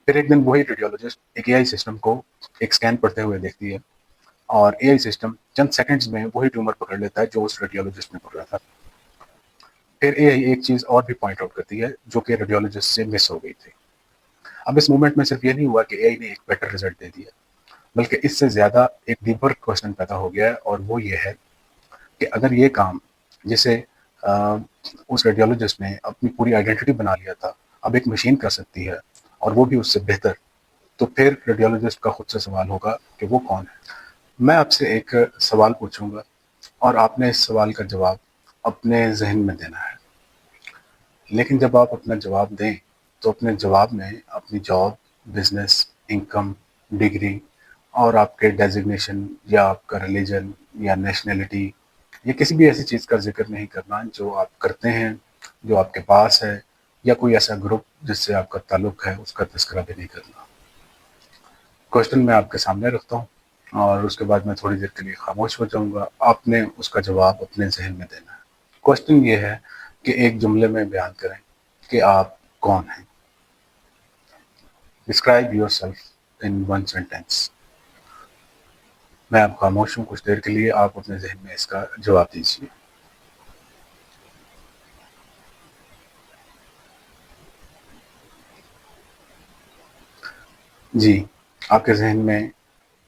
پھر ایک دن وہی ریڈیولوجسٹ ایک اے آئی سسٹم کو ایک اسکین پڑھتے ہوئے دیکھتی ہے، اور اے آئی سسٹم چند سیکنڈز میں وہی ٹیومر پکڑ لیتا ہے جو اس ریڈیولوجسٹ نے پکڑا تھا۔ پھر اے آئی ایک چیز اور بھی پوائنٹ آؤٹ کرتی ہے جو کہ ریڈیولوجسٹ سے مس ہو گئی تھی۔ اب اس مومنٹ میں صرف یہ نہیں ہوا کہ اے آئی نے ایک بیٹر رزلٹ دے دیا، بلکہ اس سے زیادہ ایک ڈیپر کوشچن پیدا ہو گیا ہے، اور وہ یہ ہے کہ اگر یہ کام جسے اس ریڈیولوجسٹ نے اپنی پوری آئیڈینٹی بنا لیا تھا اب ایک مشین کر سکتی ہے، اور وہ بھی اس سے بہتر، تو پھر ریڈیولوجسٹ کا خود سے سوال ہوگا کہ وہ کون ہے۔ میں آپ سے ایک سوال پوچھوں گا، اور آپ نے اس سوال کا جواب اپنے ذہن میں دینا ہے، لیکن جب آپ اپنا جواب دیں تو اپنے جواب میں اپنی جاب، بزنس، انکم، ڈگری اور آپ کے ڈیزگنیشن یا آپ کا ریلیجن یا نیشنلٹی یا کسی بھی ایسی چیز کا ذکر نہیں کرنا جو آپ کرتے ہیں، جو آپ کے پاس ہے، یا کوئی ایسا گروپ جس سے آپ کا تعلق ہے اس کا تذکرہ بھی نہیں کرنا۔ کوشچن میں آپ کے سامنے رکھتا ہوں، اور اس کے بعد میں تھوڑی دیر کے لیے خاموش ہو جاؤں گا، آپ نے اس کا جواب اپنے ذہن میں دینا ہے۔ کوشچن یہ ہے کہ ایک جملے میں بیان کریں کہ آپ کون ہیں۔ Describe your self in one sentence. میں اب خاموش ہوں کچھ دیر کے لیے، آپ اپنے ذہن میں اس کا جواب دیجیے۔ جی، آپ کے ذہن میں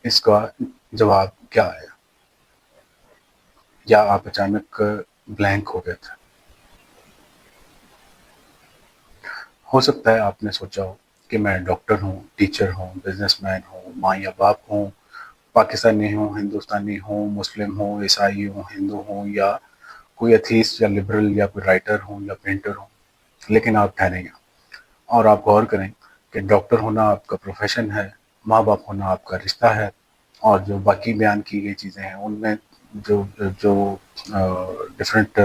اس کا جواب کیا آیا، یا آپ اچانک بلینک ہو گئے تھے؟ ہو سکتا ہے آپ نے سوچا ہو کہ میں ڈاکٹر ہوں، ٹیچر ہوں، بزنس مین ہوں، ماں یا باپ ہوں، پاکستانی ہوں، ہندوستانی ہوں، مسلم ہوں، عیسائی ہوں، ہندو ہوں، یا کوئی ایتھیسٹ یا لبرل یا کوئی رائٹر ہوں یا پینٹر ہوں، لیکن آپ ٹھہریں گے اور آپ غور کریں کہ ڈاکٹر ہونا آپ کا پروفیشن ہے، ماں باپ ہونا آپ کا رشتہ ہے، اور جو باقی بیان کی گئی چیزیں ہیں ان میں جو جو ڈفرینٹ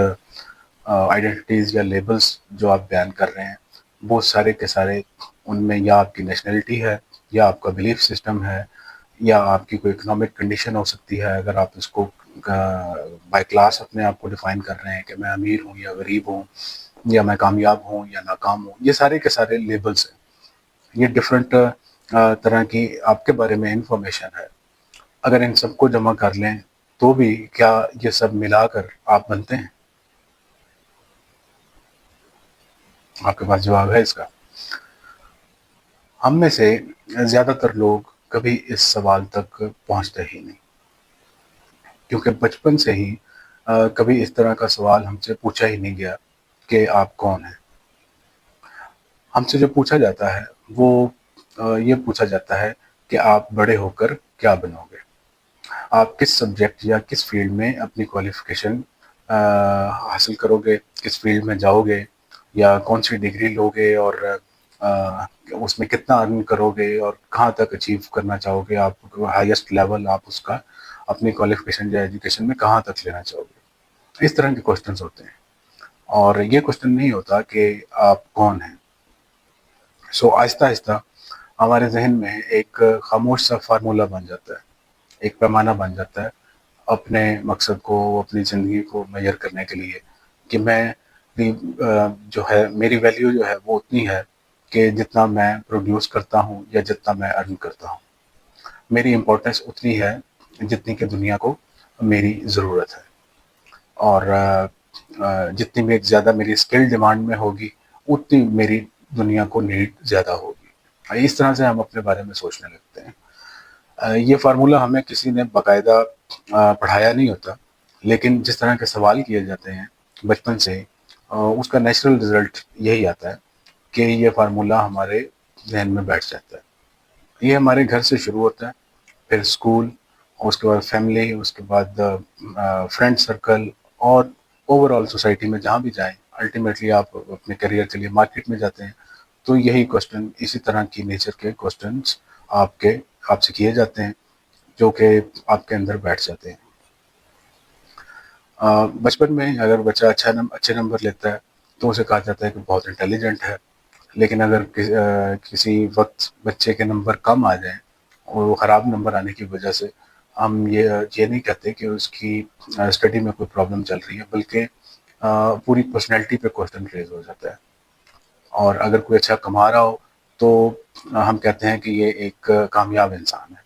آئیڈینٹیز یا لیبلز جو آپ بیان کر رہے ہیں، وہ سارے کے سارے ان میں یا آپ کی نیشنلٹی ہے، یا آپ کا بلیف سسٹم ہے، یا آپ کی کوئی اکنامک کنڈیشن ہو سکتی ہے، اگر آپ اس کو بائی کلاس اپنے آپ کو ڈیفائن کر رہے ہیں کہ میں امیر ہوں یا غریب ہوں، یا میں کامیاب ہوں یا ناکام ہوں، یہ سارے کے سارے لیبلز ہیں، یہ ڈفرینٹ طرح کی آپ کے بارے میں انفارمیشن ہے۔ اگر ان سب کو جمع کر لیں تو بھی کیا یہ سب ملا کر آپ بنتے ہیں؟ آپ کے پاس جواب ہے اس کا؟ ہم میں سے زیادہ تر لوگ کبھی اس سوال تک پہنچتے ہی نہیں، کیونکہ بچپن سے ہی کبھی اس طرح کا سوال ہم سے پوچھا ہی نہیں گیا کہ آپ کون ہیں۔ ہم سے جو پوچھا جاتا ہے وہ یہ پوچھا جاتا ہے کہ آپ بڑے ہو کر کیا بنو گے، آپ کس سبجیکٹ یا کس فیلڈ میں اپنی کوالیفیکیشن حاصل کرو گے، کس فیلڈ میں جاؤ گے، یا کون سی ڈگری لو گے، اور اس میں کتنا ارن کرو گے، اور کہاں تک اچیو کرنا چاہو گے، آپ ہائیسٹ لیول آپ اس کا اپنی کوالیفیکیشن یا ایجوکیشن میں کہاں تک لینا چاہو گے۔ اس طرح کے کوشچنز ہوتے ہیں، اور یہ کوشچن نہیں ہوتا کہ آپ کون ہیں۔ آہستہ آہستہ ہمارے ذہن میں ایک خاموش سا فارمولہ بن جاتا ہے، ایک پیمانہ بن جاتا ہے اپنے مقصد کو، اپنی زندگی کو میئر کرنے کے لیے، کہ میں جو ہے میری ویلیو جو ہے وہ اتنی ہے کہ جتنا میں پروڈیوس کرتا ہوں یا جتنا میں ارن کرتا ہوں، میری امپورٹنس اتنی ہے جتنی کہ دنیا کو میری ضرورت ہے، اور جتنی بھی زیادہ میری اسکل ڈیمانڈ میں ہوگی اتنی میری دنیا کو نیڈ زیادہ ہوگی۔ اس طرح سے ہم اپنے بارے میں سوچنے لگتے ہیں۔ یہ فارمولہ ہمیں کسی نے باقاعدہ پڑھایا نہیں ہوتا، لیکن جس طرح کے سوال کیے جاتے ہیں بچپن سے اس کا نیچرل رزلٹ یہی آتا ہے کہ یہ فارمولہ ہمارے ذہن میں بیٹھ جاتا ہے۔ یہ ہمارے گھر سے شروع ہوتا ہے، پھر اسکول، اس کے بعد فیملی، اس کے بعد فرینڈ سرکل، اور اوور آل سوسائٹی میں جہاں بھی جائیں، الٹیمیٹلی آپ اپنے کیریئر کے لیے مارکیٹ میں جاتے ہیں تو یہی کوشچن، اسی طرح کی نیچر کے کوشچنس آپ سے کیے جاتے ہیں، جو کہ آپ کے اندر بیٹھ جاتے ہیں۔ بچپن میں اگر بچہ اچھے نمبر لیتا ہے تو اسے کہا جاتا ہے کہ بہت انٹیلیجنٹ ہے، لیکن اگر کسی وقت بچے کے نمبر کم آ جائیں اور وہ خراب نمبر آنے کی وجہ سے، ہم یہ نہیں کہتے کہ اس کی اسٹڈی میں کوئی پرابلم چل رہی ہے، بلکہ پوری پرسنالٹی پہ کوشچن ریز ہو جاتا ہے۔ اور اگر کوئی اچھا کما رہا ہو تو ہم کہتے ہیں کہ یہ ایک کامیاب انسان ہے.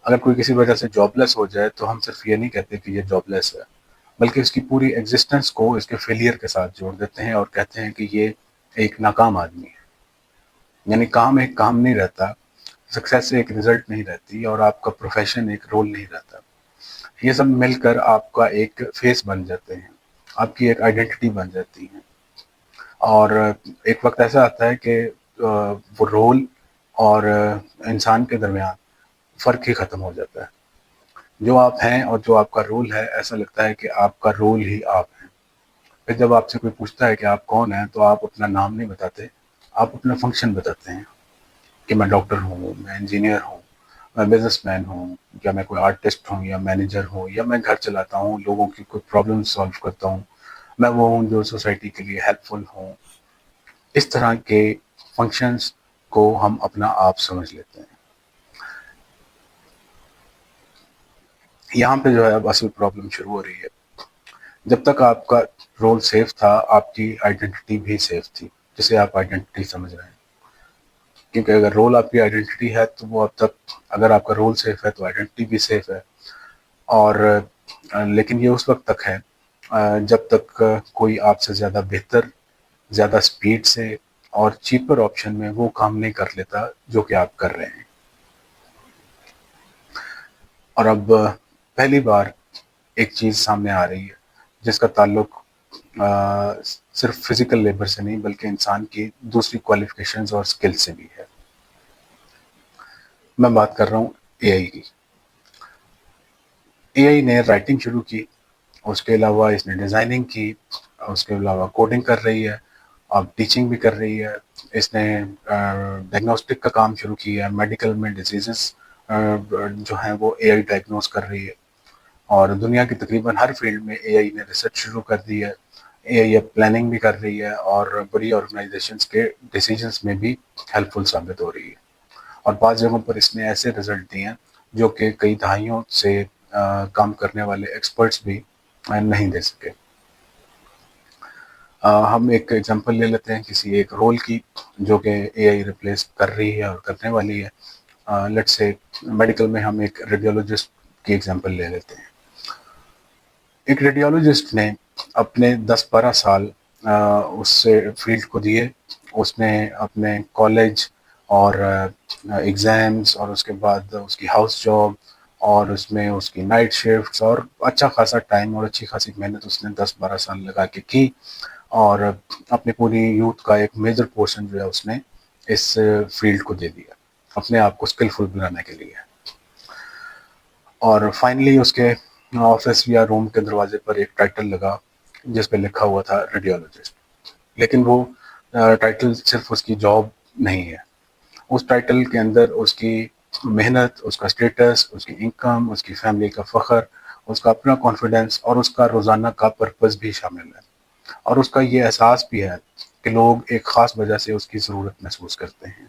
اگر کوئی کسی وجہ سے جاب لیس ہو جائے تو ہم صرف یہ نہیں کہتے کہ یہ جاب لیس ہے، بلکہ اس کی پوری ایگزسٹنس کو اس کے فیلئر کے ساتھ جوڑ دیتے ہیں اور کہتے ہیں کہ یہ ایک ناکام آدمی ہے. یعنی کام ایک کام نہیں رہتا، سکسیس ایک رزلٹ نہیں رہتی، اور آپ کا پروفیشن ایک رول نہیں رہتا. یہ سب مل کر آپ کا ایک فیس بن جاتے ہیں، آپ کی ایک آئیڈینٹی بن جاتی ہے. اور ایک وقت ایسا آتا ہے کہ وہ رول اور انسان کے درمیان فرق ہی ختم ہو جاتا ہے. جو آپ ہیں اور جو آپ کا رول ہے، ایسا لگتا ہے کہ آپ کا رول ہی آپ ہیں. پھر جب آپ سے کوئی پوچھتا ہے کہ آپ کون ہیں تو آپ اپنا نام نہیں بتاتے، آپ اپنا فنکشن بتاتے ہیں کہ میں ڈاکٹر ہوں، میں انجینئر ہوں، میں بزنس مین ہوں، یا میں کوئی آرٹسٹ ہوں، یا مینیجر ہوں، یا میں گھر چلاتا ہوں، لوگوں کی کوئی پرابلم سالو کرتا ہوں، میں وہ ہوں جو سوسائٹی کے لیے ہیلپ فل ہوں. اس طرح کے فنکشنز کو ہم اپنا آپ سمجھ لیتے ہیں. یہاں پہ جو ہے اب اصل پرابلم شروع ہو رہی ہے. جب تک آپ کا رول سیف تھا، آپ کی آئیڈینٹی بھی سیف تھی، جسے آپ آئیڈینٹی سمجھ رہے ہیں. کیونکہ اگر رول آپ کی آئیڈینٹی ہے تو وہ اب تک، اگر آپ کا رول سیف ہے تو آئیڈینٹی بھی سیف ہے. اور لیکن یہ اس وقت تک ہے جب تک کوئی آپ سے زیادہ بہتر، زیادہ سپیڈ سے اور چیپر آپشن میں وہ کام نہیں کر لیتا جو کہ آپ کر رہے ہیں. اور اب پہلی بار ایک چیز سامنے آ رہی ہے جس کا تعلق صرف فزیکل لیبر سے نہیں بلکہ انسان کی دوسری کوالیفیکیشنز اور سکل سے بھی ہے. میں بات کر رہا ہوں اے آئی کی. اے آئی نے رائٹنگ شروع کی، اس کے علاوہ اس نے ڈیزائننگ کی، اس کے علاوہ کوڈنگ کر رہی ہے، اب ٹیچنگ بھی کر رہی ہے. اس نے ڈائگنوسٹک کا کام شروع کیا ہے، میڈیکل میں ڈیزیزز جو ہیں وہ اے آئی ڈائگنوز کر رہی ہے. اور دنیا کی تقریباً ہر فیلڈ میں اے آئی نے ریسرچ شروع کر دی ہے. اے آئی اب پلاننگ بھی کر رہی ہے اور بڑی آرگنائزیشنس کے ڈیسیجنس میں بھی ہیلپ فل ثابت ہو رہی ہے. اور بعض جگہوں پر اس نے ایسے رزلٹ دیے ہیں جو کہ کئی دہائیوں سے کام کرنے والے ایکسپرٹس بھی نہیں دے سکے. ہم ایک ایگزامپل لے لیتے ہیں کسی ایک رول کی جو کہ اے آئی ریپلیس کر رہی ہے اور کرنے والی ہے. لیٹس سے میڈیکل میں ہم ایک ریڈیولوجسٹ کی ایگزامپل لے لیتے ہیں. ایک ریڈیولوجسٹ نے اپنے 10-12 سال اس سے فیلڈ کو دیے. اس نے اپنے کالج اور ایگزامز اور اس کے بعد اس کی ہاؤس جاب اور اس میں اس کی نائٹ شفٹس اور اچھا خاصا ٹائم اور اچھی خاصی محنت اس نے 10-12 سال لگا کے کی. اور اپنی پوری یوتھ کا ایک میجر پورشن جو ہے اس نے اس فیلڈ کو دے دیا اپنے آپ کو اسکلفل بنانے کے لیے. اور فائنلی اس کے آفس یا روم کے دروازے پر ایک ٹائٹل لگا جس پہ لکھا ہوا تھا ریڈیولوجسٹ. لیکن وہ ٹائٹل صرف اس کی جاب نہیں ہے، اس ٹائٹل کے اندر اس کی محنت، اس کا اسٹیٹس، اس کی انکم، اس کی فیملی کا فخر، اس کا اپنا کانفیڈنس اور اس کا روزانہ کا پرپس بھی شامل ہے. اور اس کا یہ احساس بھی ہے کہ لوگ ایک خاص وجہ سے اس کی ضرورت محسوس کرتے ہیں.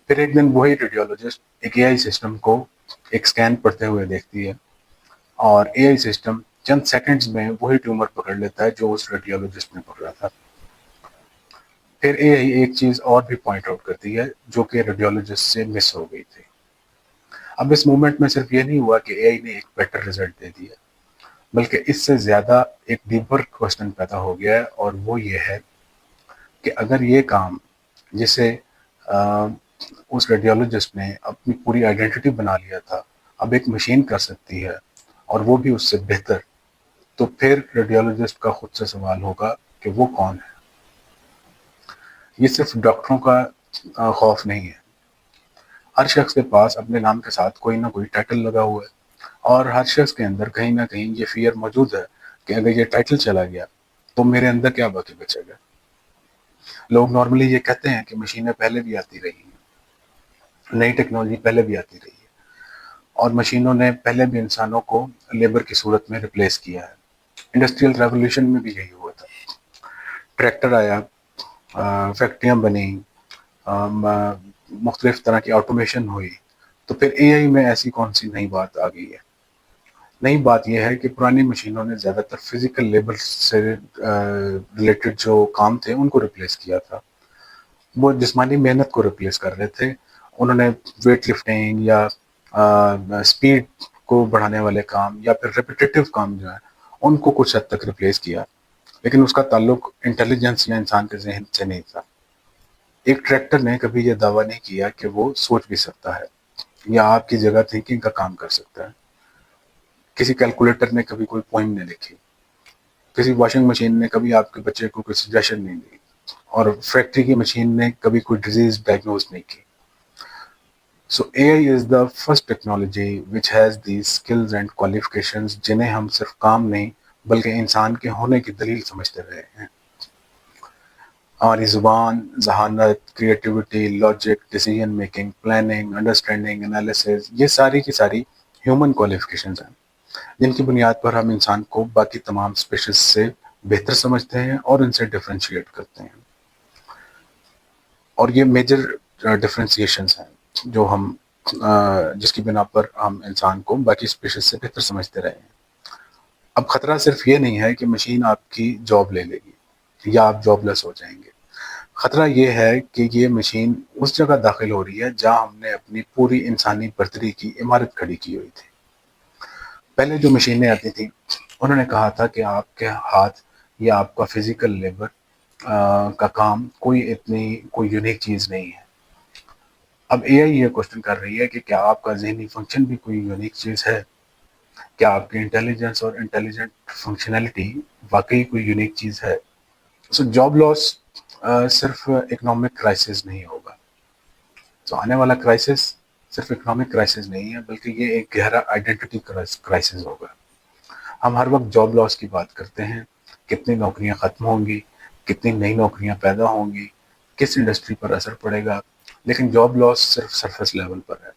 پھر ایک دن وہی ریڈیولوجسٹ ایک اے آئی سسٹم کو ایک سکین پڑھتے ہوئے دیکھتی ہے، اور اے آئی سسٹم چند سیکنڈز میں وہی ٹیومر پکڑ لیتا ہے جو اس ریڈیولوجسٹ نے پکڑا تھا. پھر اے آئی ایک چیز اور بھی پوائنٹ آؤٹ کرتی ہے جو کہ ریڈیولوجسٹ سے مس ہو گئی تھی. اب اس مومنٹ میں صرف یہ نہیں ہوا کہ اے آئی نے ایک بیٹر رزلٹ دے دیا، بلکہ اس سے زیادہ ایک ڈیپر کوسچن پیدا ہو گیا ہے. اور وہ یہ ہے کہ اگر یہ کام جسے اس ریڈیولوجسٹ نے اپنی پوری آئیڈینٹی بنا لیا تھا اب ایک مشین کر سکتی ہے اور وہ بھی اس سے بہتر، تو پھر ریڈیولوجسٹ کا خود سے سوال ہوگا کہ وہ کون ہے. یہ صرف ڈاکٹروں کا خوف نہیں ہے. ہر شخص کے پاس اپنے نام کے ساتھ کوئی نہ کوئی ٹائٹل لگا ہوا ہے، اور ہر شخص کے اندر کہیں نہ کہیں یہ فیئر موجود ہے کہ اگر یہ ٹائٹل چلا گیا تو میرے اندر کیا باقی بچے گا. لوگ نارملی یہ کہتے ہیں کہ مشینیں پہلے بھی آتی رہی ہیں، نئی ٹیکنالوجی پہلے بھی آتی رہی ہے، اور مشینوں نے پہلے بھی انسانوں کو لیبر کی صورت میں ریپلیس کیا ہے. انڈسٹریل ریولوشن میں بھی یہی ہوا تھا. ٹریکٹر آیا، فیکٹریاں بنی، مختلف طرح کی آٹومیشن ہوئی، تو پھر اے آئی میں ایسی کون سی نئی بات آ گئی ہے. نئی بات یہ ہے کہ پرانی مشینوں نے زیادہ تر فزیکل لیبر سے ریلیٹڈ جو کام تھے ان کو ریپلیس کیا تھا. وہ جسمانی محنت کو ریپلیس کر رہے تھے. انہوں نے ویٹ لفٹنگ یا اسپیڈ کو بڑھانے والے کام یا پھر ریپیٹیو کام جو ہے ان کو کچھ حد تک ریپلیس کیا، لیکن اس کا تعلق انٹیلیجنس یا انسان کے ذہن سے نہیں تھا. ایک ٹریکٹر نے کبھی یہ دعویٰ نہیں کیا کہ وہ سوچ بھی سکتا ہے یا آپ کی جگہ تھنکنگ کا کام کر سکتا ہے. کسی کیلکولیٹر نے کبھی کوئی پوائم نہیں لکھی. کسی واشنگ مشین نے کبھی آپ کے بچے کو کوئی سجیشن نہیں دی، اور فیکٹری کی مشین نے کبھی کوئی ڈیزیز ڈائگنوز نہیں کی. So A I is the first technology which has these skills and qualifications جنہیں ہم صرف کام نہیں بلکہ انسان کے ہونے کی دلیل سمجھتے رہے ہیں. ہماری زبان، ذہانت، creativity, logic, decision making, planning, understanding, analysis, یہ ساری کی ساری ہیومن کوالیفیکیشنز ہیں جن کی بنیاد پر ہم انسان کو باقی تمام اسپیشیز سے بہتر سمجھتے ہیں اور ان سے ڈفرینشیٹ کرتے ہیں. اور یہ میجر ڈفرینسیشنز ہیں جو ہم جس کی بنا پر ہم انسان کو باقی اسپیشیز سے بہتر سمجھتے رہے ہیں. اب خطرہ صرف یہ نہیں ہے کہ مشین آپ کی جاب لے لے گی یا آپ جاب لیس ہو جائیں گے. خطرہ یہ ہے کہ یہ مشین اس جگہ داخل ہو رہی ہے جہاں ہم نے اپنی پوری انسانی برتری کی عمارت کھڑی کی ہوئی تھی. پہلے جو مشینیں آتی تھیں انہوں نے کہا تھا کہ آپ کے ہاتھ یا آپ کا فزیکل لیبر کا کام کوئی یونیک چیز نہیں ہے. اب اے آئی یہ کوشچن کر رہی ہے کہ کیا آپ کا ذہنی فنکشن بھی کوئی یونیک چیز ہے؟ کیا آپ کی انٹیلیجنس اور انٹیلیجنٹ فنکشنالٹی واقعی کوئی یونیک چیز ہے؟ سو جاب لاس صرف اکنامک کرائسس نہیں ہوگا. تو آنے والا کرائسس صرف اکنامک کرائسس نہیں ہے بلکہ یہ ایک گہرا آئیڈینٹی کرائسس ہوگا. ہم ہر وقت جاب لاس کی بات کرتے ہیں، کتنی نوکریاں ختم ہوں گی، کتنی نئی نوکریاں پیدا ہوں گی، کس انڈسٹری پر اثر پڑے گا، لیکن جاب لاس صرف سرفیس لیول پر ہے.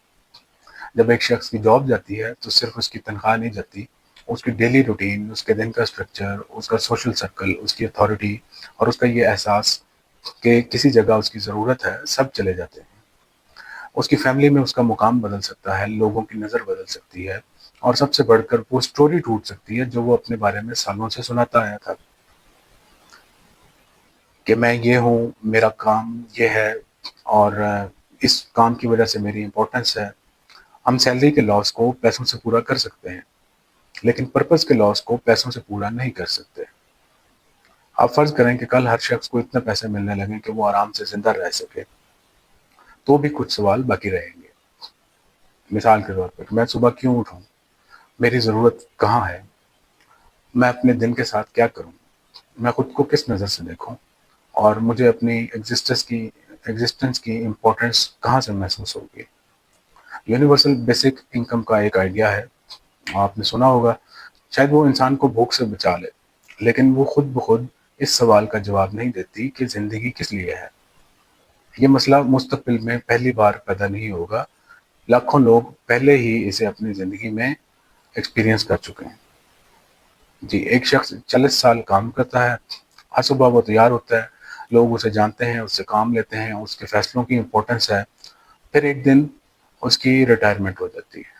جب ایک شخص کی جاب جاتی ہے تو صرف اس کی تنخواہ نہیں جاتی، اس کی ڈیلی روٹین، اس کے دن کا اسٹرکچر، اس کا سوشل سرکل، اس کی اتھارٹی اور اس کا یہ احساس کہ کسی جگہ اس کی ضرورت ہے، سب چلے جاتے ہیں. اس کی فیملی میں اس کا مقام بدل سکتا ہے، لوگوں کی نظر بدل سکتی ہے، اور سب سے بڑھ کر وہ سٹوری ٹوٹ سکتی ہے جو وہ اپنے بارے میں سالوں سے سناتا آیا تھا کہ میں یہ ہوں، میرا کام یہ ہے، اور اس کام کی وجہ سے میری امپورٹنس ہے. ہم سیلری کے لاس کو پیسوں سے پورا کر سکتے ہیں لیکن پرپس کے لاس کو پیسوں سے پورا نہیں کر سکتے. آپ فرض کریں کہ کل ہر شخص کو اتنے پیسے ملنے لگیں کہ وہ آرام سے زندہ رہ سکے، تو بھی کچھ سوال باقی رہیں گے. مثال کے طور پر، میں صبح کیوں اٹھوں؟ میری ضرورت کہاں ہے؟ میں اپنے دن کے ساتھ کیا کروں؟ میں خود کو کس نظر سے دیکھوں؟ اور مجھے اپنی ایگزسٹنس کی امپورٹنس کہاں سے محسوس ہوگی؟ یونیورسل بیسک انکم کا ایک آئیڈیا ہے، آپ نے سنا ہوگا. شاید وہ انسان کو بھوک سے بچا لے، لیکن وہ خود بخود اس سوال کا جواب نہیں دیتی کہ زندگی کس لیے ہے. یہ مسئلہ مستقبل میں پہلی بار پیدا نہیں ہوگا، لاکھوں لوگ پہلے ہی اسے اپنی زندگی میں ایکسپیرینس کر چکے ہیں. جی، ایک شخص 40 سال کام کرتا ہے، ہر صبح وہ تیار ہوتا ہے، لوگ اسے جانتے ہیں، اس سے کام لیتے ہیں، اس کے فیصلوں کی امپورٹنس ہے. پھر ایک دن اس کی ریٹائرمنٹ ہو جاتی ہے.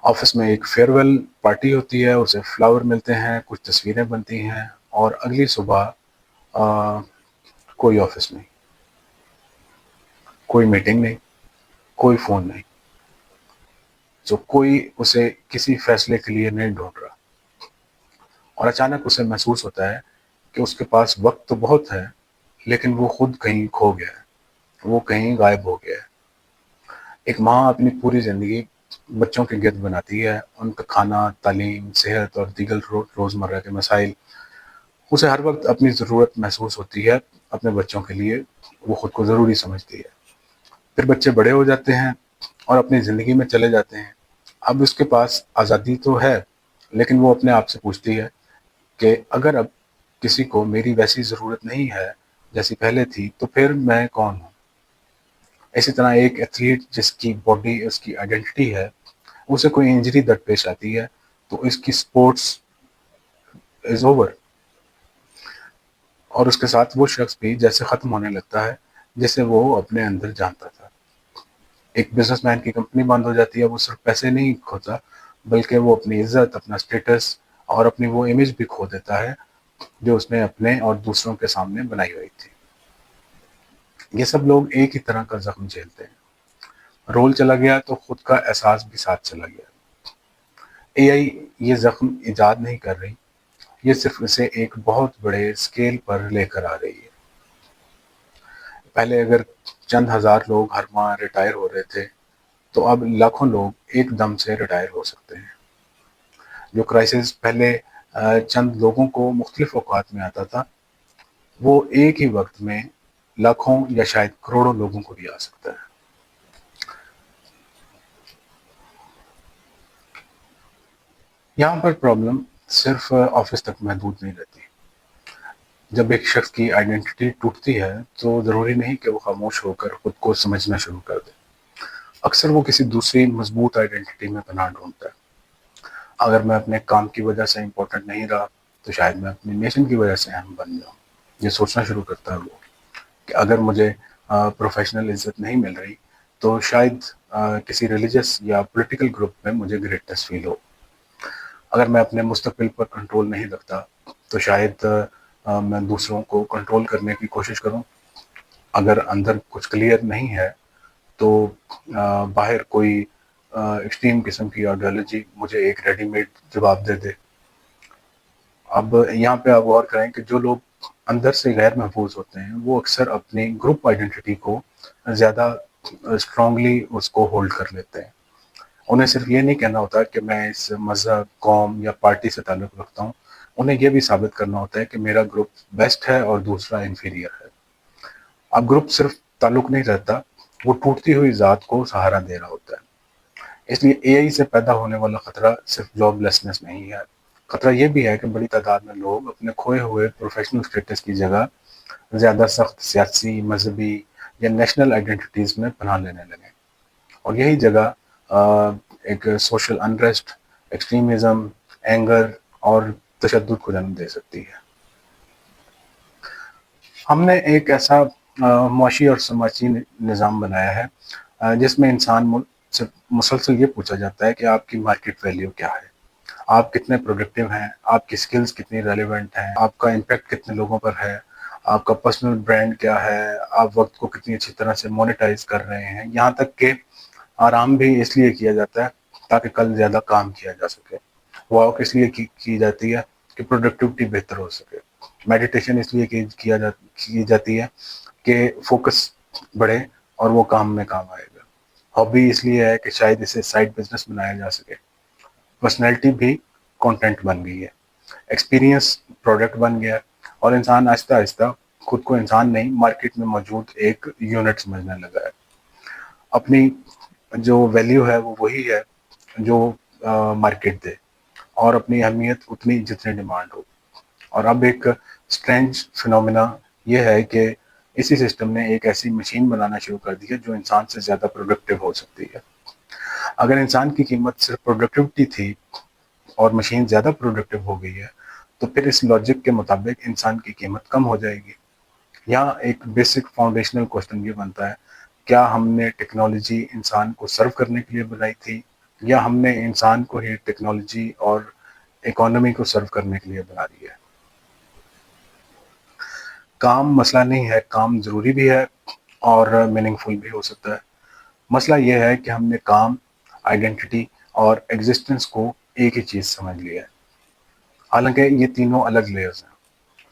آفس میں ایک فیئر ویل پارٹی ہوتی ہے، اسے فلاور ملتے ہیں، کچھ تصویریں بنتی ہیں، اور اگلی صبح کوئی آفس نہیں، کوئی میٹنگ نہیں، کوئی فون نہیں. جو کوئی اسے کسی فیصلے کے لیے نہیں ڈھونڈ رہا. اور اچانک اسے محسوس ہوتا ہے کہ اس کے پاس وقت تو بہت ہے لیکن وہ خود کہیں کھو گیا ہے، وہ کہیں غائب ہو گیا ہے. ایک ماں اپنی پوری زندگی بچوں کے گرد بناتی ہے، ان کا کھانا، تعلیم، صحت اور دیگر روزمرہ کے مسائل. اسے ہر وقت اپنی ضرورت محسوس ہوتی ہے اپنے بچوں کے لیے، وہ خود کو ضروری سمجھتی ہے. پھر بچے بڑے ہو جاتے ہیں اور اپنی زندگی میں چلے جاتے ہیں. اب اس کے پاس آزادی تو ہے، لیکن وہ اپنے آپ سے پوچھتی ہے کہ اگر اب کسی کو میری ویسی ضرورت نہیں ہے جیسی پہلے تھی تو پھر میں کون ہوں؟ اسی طرح ایک ایتھلیٹ جس کی باڈی اس کی آئیڈینٹی ہے، اسے کوئی انجری درپیش آتی ہے تو اس کی سپورٹس از اوور، اور اس کے ساتھ وہ شخص بھی جیسے ختم ہونے لگتا ہے جسے وہ اپنے اندر جانتا تھا. ایک بزنس مین کی کمپنی بند ہو جاتی ہے، وہ صرف پیسے نہیں کھوتا بلکہ وہ اپنی عزت، اپنا سٹیٹس اور اپنی وہ امیج بھی کھو دیتا ہے جو اس نے اپنے اور دوسروں کے سامنے بنائی ہوئی تھی. یہ سب لوگ ایک ہی طرح کا زخم جھیلتے ہیں، رول چلا گیا تو خود کا احساس بھی ساتھ چلا گیا۔ اے آئی یہ زخم ایجاد نہیں کر رہی، یہ صرف اسے ایک بہت بڑے اسکیل پر لے کر آ رہی ہے۔ پہلے اگر چند ہزار لوگ ہر ماہ ریٹائر ہو رہے تھے، تو اب لاکھوں لوگ ایک دم سے ریٹائر ہو سکتے ہیں۔ جو کرائسس پہلے چند لوگوں کو مختلف اوقات میں آتا تھا، وہ ایک ہی وقت میں لاکھوں یا شاید کروڑوں لوگوں کو بھی آ سکتا ہے۔ یہاں پر پرابلم صرف آفس تک محدود نہیں رہتی۔ جب ایک شخص کی آئیڈینٹی ٹوٹتی ہے تو ضروری نہیں کہ وہ خاموش ہو کر خود کو سمجھنا شروع کر دے۔ اکثر وہ کسی دوسری مضبوط آئیڈینٹی میں پناہ ڈھونڈتا ہے۔ اگر میں اپنے کام کی وجہ سے امپورٹنٹ نہیں رہا تو شاید میں اپنی نیشن کی وجہ سے اہم بن جاؤں۔ یہ سوچنا شروع کرتا ہے وہ کہ اگر مجھے پروفیشنل عزت نہیں مل رہی تو شاید کسی ریلیجس یا پولیٹیکل گروپ میں مجھے گریٹنس فیل ہو۔ اگر میں اپنے مستقبل پر کنٹرول نہیں رکھتا تو شاید میں دوسروں کو کنٹرول کرنے کی کوشش کروں۔ اگر اندر کچھ کلیئر نہیں ہے تو باہر کوئی ایکسٹریم قسم کی آئیڈیالوجی مجھے ایک ریڈی میڈ جواب دے دے۔ اب یہاں پہ آپ غور کریں کہ جو لوگ اندر سے غیر محفوظ ہوتے ہیں وہ اکثر اپنی گروپ آئیڈینٹی کو زیادہ اسٹرانگلی اس کو ہولڈ کر لیتے ہیں۔ انہیں صرف یہ نہیں کہنا ہوتا کہ میں اس مذہب، قوم یا پارٹی سے تعلق رکھتا ہوں، انہیں یہ بھی ثابت کرنا ہوتا ہے کہ میرا گروپ بیسٹ ہے اور دوسرا انفیریئر ہے۔ اب گروپ صرف تعلق نہیں رہتا، وہ ٹوٹتی ہوئی ذات کو سہارا دے رہا ہوتا ہے۔ اس لیے اے آئی سے پیدا ہونے والا خطرہ صرف جاب لیسنس نہیں ہے، خطرہ یہ بھی ہے کہ بڑی تعداد میں لوگ اپنے کھوئے ہوئے پروفیشنل اسٹیٹس کی جگہ زیادہ سخت سیاسی، مذہبی یا نیشنل آئیڈینٹیز میں پناہ لینے لگے، اور یہی جگہ ایک سوشل انریسٹ، ایکسٹریمزم، اینگر اور تشدد کو جنم دے سکتی ہے۔ ہم نے ایک ایسا معاشی اور سماجی نظام بنایا ہے جس میں انسان سے مسلسل یہ پوچھا جاتا ہے کہ آپ کی مارکیٹ ویلیو کیا ہے، آپ کتنے پروڈکٹیو ہیں، آپ کی سکلز کتنی ریلیونٹ ہیں، آپ کا امپیکٹ کتنے لوگوں پر ہے، آپ کا پرسنل برانڈ کیا ہے، آپ وقت کو کتنی اچھی طرح سے مونیٹائز کر رہے ہیں۔ یہاں تک کہ آرام بھی اس لیے کیا جاتا ہے تاکہ کل زیادہ کام کیا جا سکے۔ واک اس لیے کی جاتی ہے کہ پروڈکٹیوٹی بہتر ہو سکے۔ میڈیٹیشن اس لیے کی جاتی ہے کہ فوکس بڑھے اور وہ کام میں کام آئے گا۔ ہابی اس لیے ہے کہ شاید اسے سائڈ بزنس بنایا جا سکے۔ پرسنالٹی بھی کنٹینٹ بن گئی ہے، ایکسپیرینس پروڈکٹ بن گیا، اور انسان آہستہ آہستہ خود کو انسان نہیں، مارکیٹ میں موجود ایک یونٹ سمجھنے لگا ہے۔ اپنی جو ویلیو ہے وہ وہی ہے جو مارکیٹ دے، اور اپنی اہمیت اتنی جتنی ڈیمانڈ ہو۔ اور اب ایک اسٹرینج فینومینا یہ ہے کہ اسی سسٹم نے ایک ایسی مشین بنانا شروع کر دی ہے جو انسان سے زیادہ پروڈکٹیو ہو سکتی ہے۔ اگر انسان کی قیمت صرف پروڈکٹیوٹی تھی اور مشین زیادہ پروڈکٹیو ہو گئی ہے تو پھر اس لاجک کے مطابق انسان کی قیمت کم ہو جائے گی۔ یہاں ایک بیسک فاؤنڈیشنل کوسچن یہ بنتا ہے، کیا ہم نے ٹیکنالوجی انسان کو سرو کرنے کے لیے بنائی تھی، یا ہم نے انسان کو ہی ٹیکنالوجی اور اکانومی کو سرو کرنے کے لیے بنا دیا ہے؟ کام مسئلہ نہیں ہے، کام ضروری بھی ہے اور میننگ فل بھی ہو سکتا ہے۔ مسئلہ یہ ہے کہ ہم نے کام، آئیڈینٹی اور ایگزسٹنس کو ایک ہی چیز سمجھ لیا ہے، حالانکہ یہ تینوں الگ لیئرز ہیں۔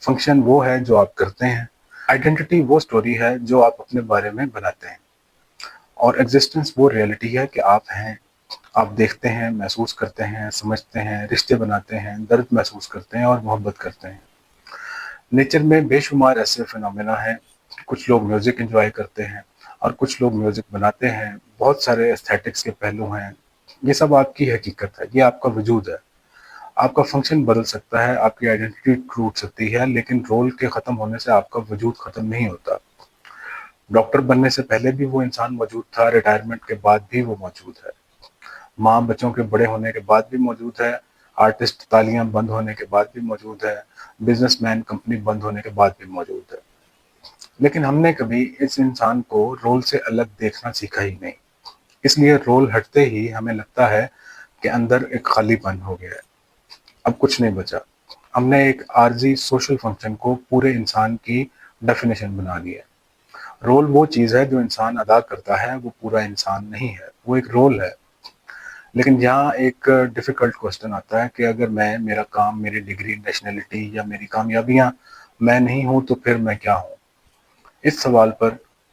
فنکشن وہ ہے جو آپ کرتے ہیں، آئیڈینٹی وہ سٹوری ہے جو آپ اپنے بارے میں بناتے ہیں، اور ایگزسٹنس وہ ریئلٹی ہے کہ آپ ہیں۔ آپ دیکھتے ہیں، محسوس کرتے ہیں، سمجھتے ہیں، رشتے بناتے ہیں، درد محسوس کرتے ہیں اور محبت کرتے ہیں۔ نیچر میں بے شمار ایسے فینومینا ہیں، کچھ لوگ میوزک انجوائے کرتے ہیں اور کچھ لوگ میوزک بناتے ہیں، بہت سارے ایستھیٹکس کے پہلو ہیں۔ یہ سب آپ کی حقیقت ہے، یہ آپ کا وجود ہے۔ آپ کا فنکشن بدل سکتا ہے، آپ کی آئیڈینٹی ٹوٹ سکتی ہے، لیکن رول کے ختم ہونے سے آپ کا وجود ختم نہیں ہوتا۔ ڈاکٹر بننے سے پہلے بھی وہ انسان موجود تھا، ریٹائرمنٹ کے بعد بھی وہ موجود ہے، ماں بچوں کے بڑے ہونے کے بعد بھی موجود ہے، آرٹسٹ تالیاں بند ہونے کے بعد بھی موجود ہے، بزنس مین کمپنی بند ہونے کے بعد بھی موجود ہے۔ لیکن ہم نے کبھی اس انسان کو رول سے الگ دیکھنا سیکھا ہی نہیں، اس لیے رول ہٹتے ہی ہمیں لگتا ہے کہ اندر ایک خالی پن ہو گیا ہے، اب کچھ نہیں بچا۔ ہم نے ایک عارضی سوشل فنکشن کو پورے انسان کی ڈیفینیشن بنا لی ہے۔ رول وہ چیز ہے جو انسان ادا کرتا ہے، وہ پورا انسان نہیں ہے، وہ ایک رول ہے۔ لیکن یہاں ایک ڈیفیکلٹ کوسچن آتا ہے کہ اگر میرا کام، میری ڈگری، نیشنلٹی یا میری کامیابیاں میں نہیں ہوں تو پھر میں کیا ہوں؟ اس سوال پر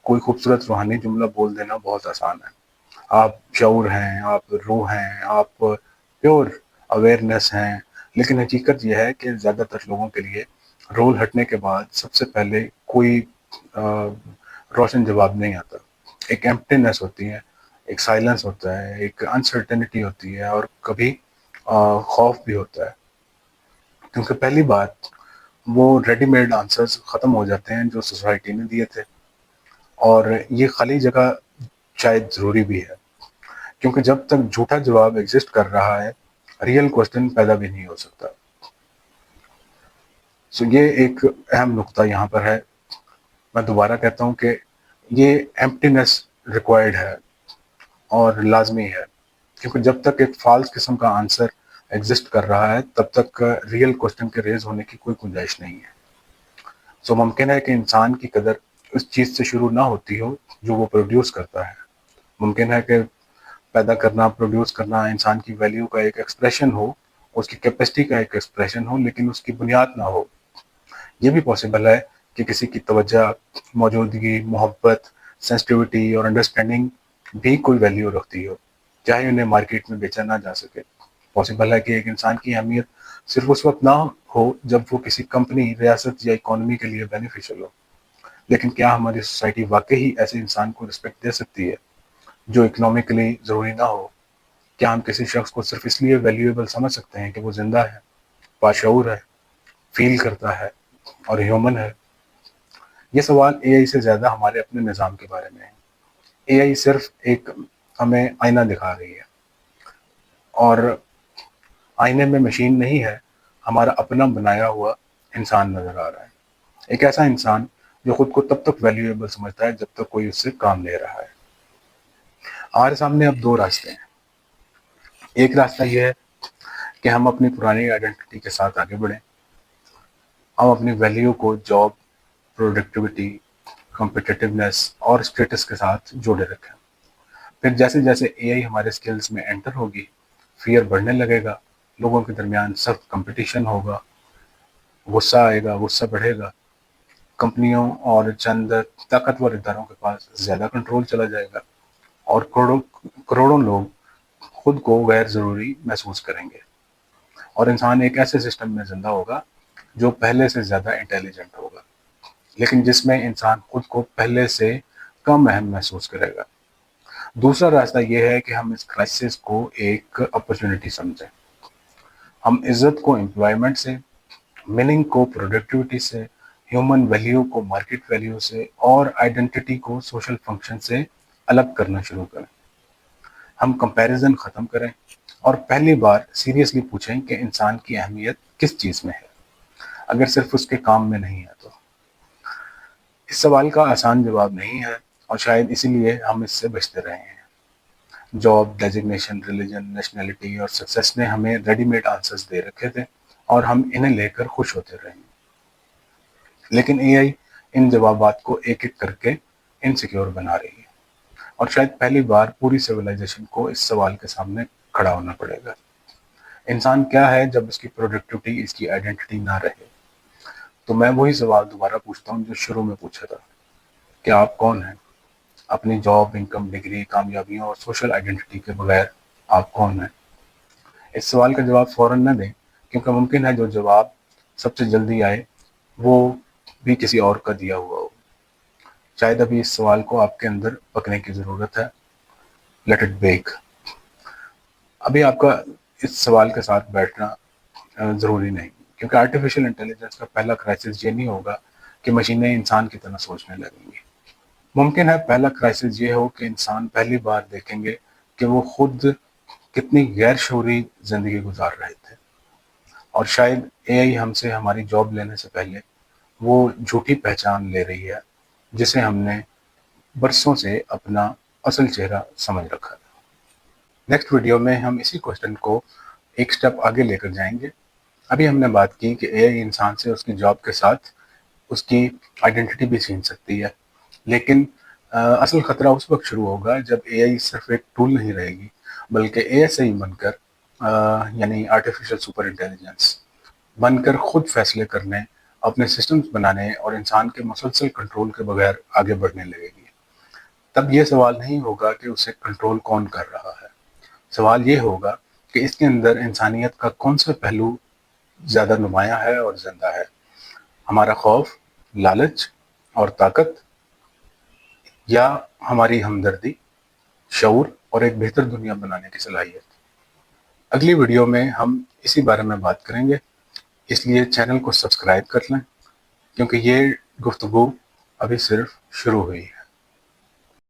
کوئی خوبصورت روحانی جملہ بول دینا بہت آسان ہے۔ آپ شعور ہیں، آپ روح ہیں، آپ پیور اویئرنیس ہیں، لیکن حقیقت یہ ہے کہ زیادہ تر لوگوں کے لیے رول ہٹنے کے بعد سب سے پہلے کوئی روشن جواب نہیں آتا۔ ایک ایمپٹینس ہوتی ہے، ایک سائلنس ہوتا ہے، ایک انسرٹنٹی ہوتی ہے، اور کبھی خوف بھی ہوتا ہے، کیونکہ پہلی بات وہ ریڈی میڈ آنسرز ختم ہو جاتے ہیں جو سوسائٹی نے دیے تھے، اور یہ خالی جگہ شاید ضروری بھی ہے، کیونکہ جب تک جھوٹا جواب ایگزسٹ کر رہا ہے ریئل کوسچن پیدا بھی نہیں ہو سکتا۔ سو یہ ایک اہم نقطہ یہاں پر ہے۔ میں دوبارہ کہتا ہوں کہ یہ ایمپٹینس ریکوائرڈ ہے اور لازمی ہے، کیونکہ جب تک ایک فالس قسم کا آنسر ایگزسٹ کر رہا ہے تب تک ریئل کوسچن کے ریز ہونے کی کوئی گنجائش نہیں ہے۔ سو ممکن ہے کہ انسان کی قدر اس چیز سے شروع نہ ہوتی ہو جو وہ پروڈیوس کرتا ہے۔ ممکن ہے کہ پیدا کرنا، پروڈیوس کرنا انسان کی ویلیو کا ایک ایکسپریشن ہو، اس کی کیپیسٹی کا ایک ایکسپریشن ہو، لیکن اس کی بنیاد نہ ہو۔ یہ بھی پاسبل ہے کہ کسی کی توجہ، موجودگی، محبت، سینسٹیوٹی اور انڈرسٹینڈنگ بھی کوئی ویلیو رکھتی ہو، چاہے انہیں مارکیٹ میں بیچا نہ جا سکے۔ پاسبل ہے کہ ایک انسان کی اہمیت صرف اس وقت نہ ہو جب وہ کسی کمپنی، ریاست یا اکانومی کے لیے بینیفیشل ہو، لیکن کیا ہماری سوسائٹی واقعی ایسے انسان کو رسپیکٹ دے سکتی ہے جو اکنامکلی ضروری نہ ہو؟ کیا ہم کسی شخص کو صرف اس لیے ویلیویبل سمجھ سکتے ہیں کہ وہ زندہ ہے، باشعور ہے، فیل کرتا ہے اور ہیومن ہے؟ یہ سوال اے آئی سے زیادہ ہمارے اپنے نظام کے بارے میں ہے۔ اے آئی صرف ایک ہمیں آئینہ دکھا رہی ہے، اور آئینے میں مشین نہیں ہے، ہمارا اپنا بنایا ہوا انسان نظر آ رہا ہے۔ ایک ایسا انسان جو خود کو تب تک ویلیویبل سمجھتا ہے جب تک کوئی اس سے کام لے رہا ہے۔ ہمارے سامنے اب دو راستے ہیں۔ ایک راستہ یہ ہے کہ ہم اپنی پرانی آئیڈینٹی کے ساتھ آگے بڑھیں، ہم اپنی ویلیو کو جاب، پروڈکٹیوٹی، کمپیٹیٹیونیس اور اسٹیٹس کے ساتھ جوڑے رکھیں۔ پھر جیسے جیسے اے آئی ہمارے اسکلز میں انٹر ہوگی، فیئر بڑھنے لگے گا، لوگوں کے درمیان سخت کمپٹیشن ہوگا، غصہ آئے گا، غصہ بڑھے گا، کمپنیوں اور چند طاقتور اداروں کے پاس زیادہ کنٹرول چلا جائے گا، اور کروڑوں لوگ خود کو غیر ضروری محسوس کریں گے، اور انسان ایک ایسے سسٹم میں زندہ ہوگا جو پہلے سے زیادہ انٹیلیجنٹ ہوگا، لیکن جس میں انسان خود کو پہلے سے کم اہم محسوس کرے گا۔ دوسرا راستہ یہ ہے کہ ہم اس کرائسس کو ایک اپرچونٹی سمجھیں۔ ہم عزت کو امپلائمنٹ سے، میننگ کو پروڈکٹیوٹی سے، ہیومن ویلیو کو مارکیٹ ویلیو سے، اور آئیڈینٹی کو سوشل فنکشن سے الگ کرنا شروع کریں۔ ہم کمپیریزن ختم کریں اور پہلی بار سیریسلی پوچھیں کہ انسان کی اہمیت کس چیز میں ہے، اگر صرف اس کے کام میں نہیں ہے تو۔ اس سوال کا آسان جواب نہیں ہے، اور شاید اسی لیے ہم اس سے بچتے رہے ہیں۔ جاب، ڈیزگنیشن، ریلیجن، نیشنلٹی اور سکسیس نے ہمیں ریڈی میڈ آنسرز دے رکھے تھے، اور ہم انہیں لے کر خوش ہوتے رہے ہیں۔ لیکن اے آئی ان جوابات کو ایک ایک کر کے انسیکیور بنا رہی ہے، اور شاید پہلی بار پوری سویلائزیشن کو اس سوال کے سامنے کھڑا ہونا پڑے گا: انسان کیا ہے جب اس کی پروڈکٹیوٹی اس کی آئیڈینٹی نہ رہے؟ تو میں وہی سوال دوبارہ پوچھتا ہوں جو شروع میں پوچھا تھا: کیا آپ کون ہیں؟ اپنی جاب، انکم، ڈگری، کامیابیوں اور سوشل آئیڈینٹی کے بغیر آپ کون ہیں؟ اس سوال کا جواب فوراً نہ دیں، کیونکہ ممکن ہے جو جواب سب سے جلدی آئے وہ بھی کسی اور کا دیا ہوا ہو۔ شاید ابھی اس سوال کو آپ کے اندر پکنے کی ضرورت ہے۔ Late it back. ابھی آپ کا اس سوال کے ساتھ بیٹھنا ضروری نہیں، کیونکہ آرٹیفیشل انٹیلیجنس کا پہلا کرائسس یہ نہیں ہوگا کہ مشینیں انسان کی طرح سوچنے لگیں گی۔ ممکن ہے پہلا کرائسس یہ ہو کہ انسان پہلی بار دیکھیں گے کہ وہ خود کتنی غیر شعوری زندگی گزار رہے تھے، اور شاید اے آئی ہم سے ہماری جاب لینے سے پہلے وہ جھوٹی پہچان لے رہی ہے جسے ہم نے برسوں سے اپنا اصل چہرہ سمجھ رکھا تھا۔ نیکسٹ ویڈیو میں ہم اسی کوسچن کو ایک سٹیپ آگے لے کر جائیں گے۔ ابھی ہم نے بات کی کہ اے آئی انسان سے اس کی جاب کے ساتھ اس کی آئیڈینٹی بھی چھین سکتی ہے، لیکن اصل خطرہ اس وقت شروع ہوگا جب اے آئی صرف ایک ٹول نہیں رہے گی، بلکہ اے ایس آئی بن کر یعنی آرٹیفیشل سپر انٹیلیجنس بن کر خود فیصلے کرنے، اپنے سسٹمز بنانے اور انسان کے مسلسل کنٹرول کے بغیر آگے بڑھنے لگے گی۔ تب یہ سوال نہیں ہوگا کہ اسے کنٹرول کون کر رہا ہے، سوال یہ ہوگا کہ اس کے اندر انسانیت کا کون سا پہلو زیادہ نمایاں ہے اور زندہ ہے، ہمارا خوف، لالچ اور طاقت، یا ہماری ہمدردی، شعور اور ایک بہتر دنیا بنانے کی صلاحیت۔ اگلی ویڈیو میں ہم اسی بارے میں بات کریں گے، اس لیے چینل کو سبسکرائب کر لیں کیونکہ یہ گفتگو ابھی صرف شروع ہوئی ہے۔